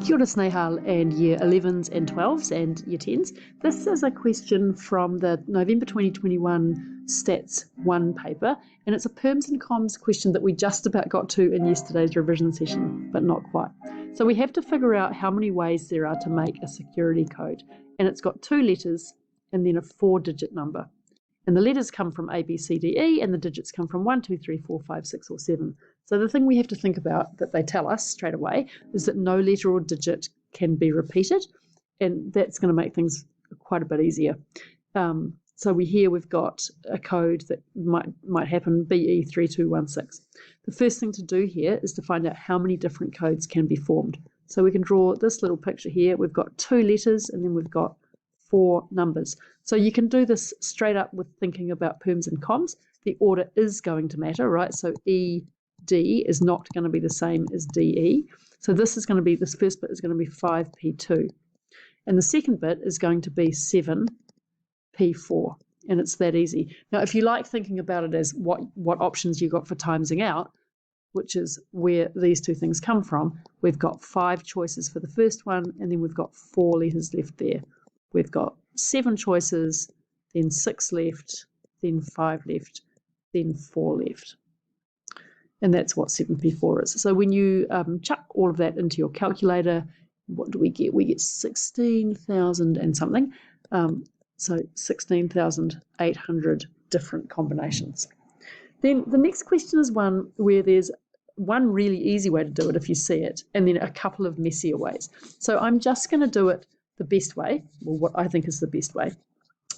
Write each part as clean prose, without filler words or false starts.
Kia ora Snehal and Year 11s and 12s and Year 10s. This is a question from the November 2021 Stats 1 paper, and it's a Perms and Combs question that we just about got to in yesterday's revision session, but not quite. So we have to figure out how many ways there are to make a security code, and it's got 2 letters and then a 4-digit number. And the letters come from A, B, C, D, E, and the digits come from 1, 2, 3, 4, 5, 6, or 7. So the thing we have to think about that they tell us straight away is that no letter or digit can be repeated, and that's going to make things quite a bit easier. So we've got a code that might happen, BE3216. The first thing to do here is to find out how many different codes can be formed. So we can draw this little picture here. We've got 2 letters and then we've got 4 numbers. So you can do this straight up with thinking about Perms and Combs. The order is going to matter, right? So ED is not going to be the same as DE. So this first bit is going to be 5P2. And the second bit is going to be 7P4. And it's that easy. Now, if you like thinking about it as what options you got for timesing out, which is where these 2 things come from, we've got 5 choices for the first one, and then we've got 4 letters left there. We've got 7 choices, then 6 left, then 5 left, then 4 left. And that's what 7P4 is. So when you chuck all of that into your calculator, what do we get? We get 16,000 and something. So 16,800 different combinations. Then the next question is one where there's one really easy way to do it if you see it, and then a couple of messier ways. So I'm just going to do it the best way, or what I think is the best way.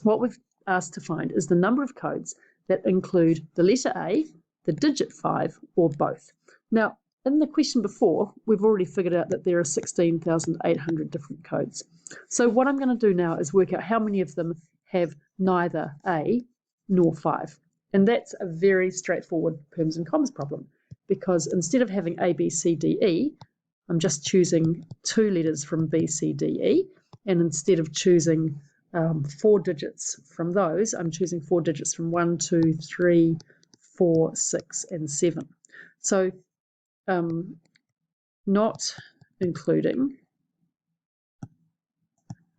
What we've asked to find is the number of codes that include the letter A, the digit 5, or both. Now, in the question before, we've already figured out that there are 16,800 different codes. So what I'm going to do now is work out how many of them have neither A nor 5. And that's a very straightforward Perms and Combs problem, because instead of having A, B, C, D, E, I'm just choosing 2 letters from B, C, D, E. And instead of choosing 4 digits from those, I'm choosing 4 digits from 1, 2, 3, 4, 6, and 7. So not including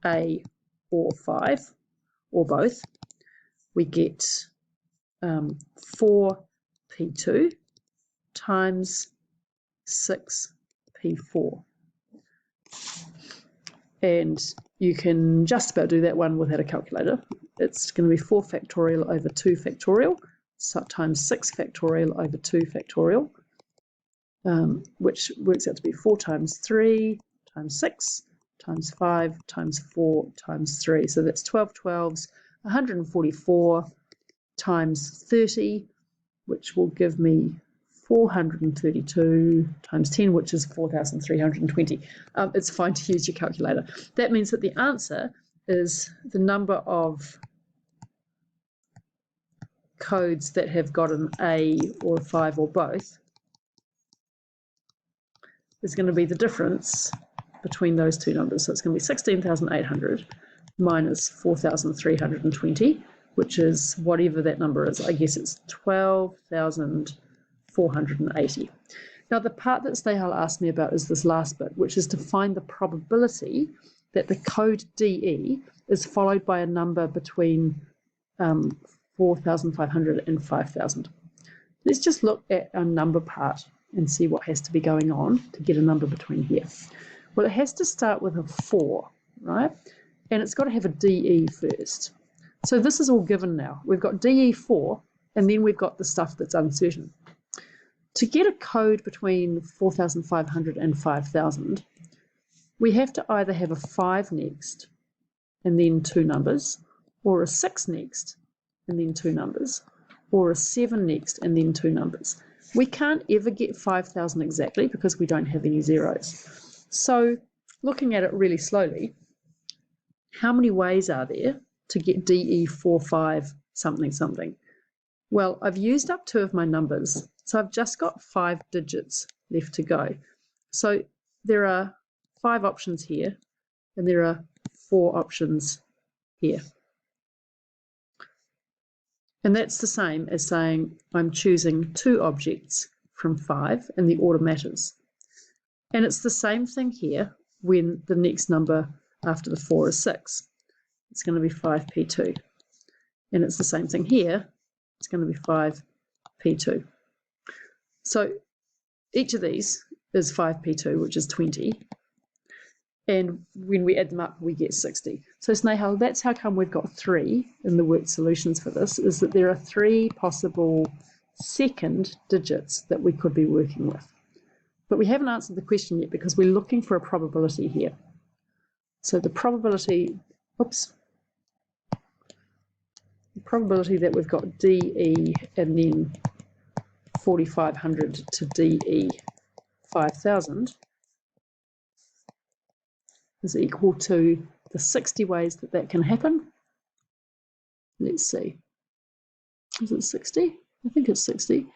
A or 5 or both, we get 4P2 times 6P4. And you can just about do that one without a calculator. It's going to be 4 factorial over 2 factorial, so times 6 factorial over 2 factorial, which works out to be 4 times 3 times 6 times 5 times 4 times 3. So that's 12 12s, 144 times 30, which will give me 432 times 10, which is 4,320. It's fine to use your calculator. That means that the answer is the number of codes that have got an A or a 5 or both is going to be the difference between those 2 numbers. So it's going to be 16,800 minus 4,320, which is whatever that number is. I guess it's 12,480. Now, the part that Snehal asked me about is this last bit, which is to find the probability that the code DE is followed by a number between 4,500 and 5,000. Let's just look at our number part and see what has to be going on to get a number between here. Well, it has to start with a 4, right? And it's got to have a DE first. So this is all given now. We've got DE4, and then we've got the stuff that's uncertain. To get a code between 4,500 and 5,000, we have to either have a 5 next and then 2 numbers, or a 6 next and then 2 numbers, or a 7 next and then 2 numbers. We can't ever get 5,000 exactly because we don't have any zeros. So looking at it really slowly, how many ways are there to get DE45 something something? Well, I've used up 2 of my numbers, so I've just got 5 digits left to go. So there are 5 options here, and there are 4 options here. And that's the same as saying I'm choosing 2 objects from 5, and the order matters. And it's the same thing here when the next number after the 4 is 6. It's going to be 5p2. And it's the same thing here. It's going to be 5p2. So each of these is 5p2, which is 20. And when we add them up, we get 60. So Snehal, that's how come we've got 3 in the word solutions for this, is that there are 3 possible second digits that we could be working with. But we haven't answered the question yet because we're looking for a probability here. So the probability, the probability that we've got DE and then 4,500 to DE 5,000 is equal to the 60 ways that that can happen. Let's see. Is it 60? I think it's 60.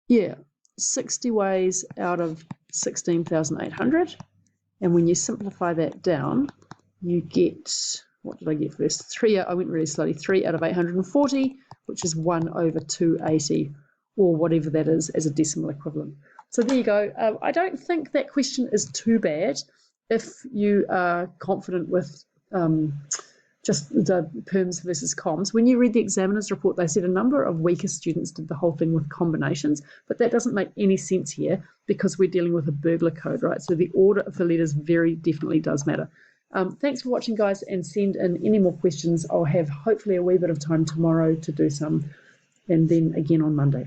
Yeah, 60 ways out of 16,800. And when you simplify that down, you get, what did I get first? I went really slowly. 3 out of 840, which is 1 over 280, or whatever that is as a decimal equivalent. So there you go. I don't think that question is too bad if you are confident with just the Perms versus Combs. When you read the examiner's report, they said a number of weaker students did the whole thing with combinations, but that doesn't make any sense here because we're dealing with a burglar code, right? So the order of the letters very definitely does matter. Thanks for watching, guys, and send in any more questions. I'll have hopefully a wee bit of time tomorrow to do some, and then again on Monday.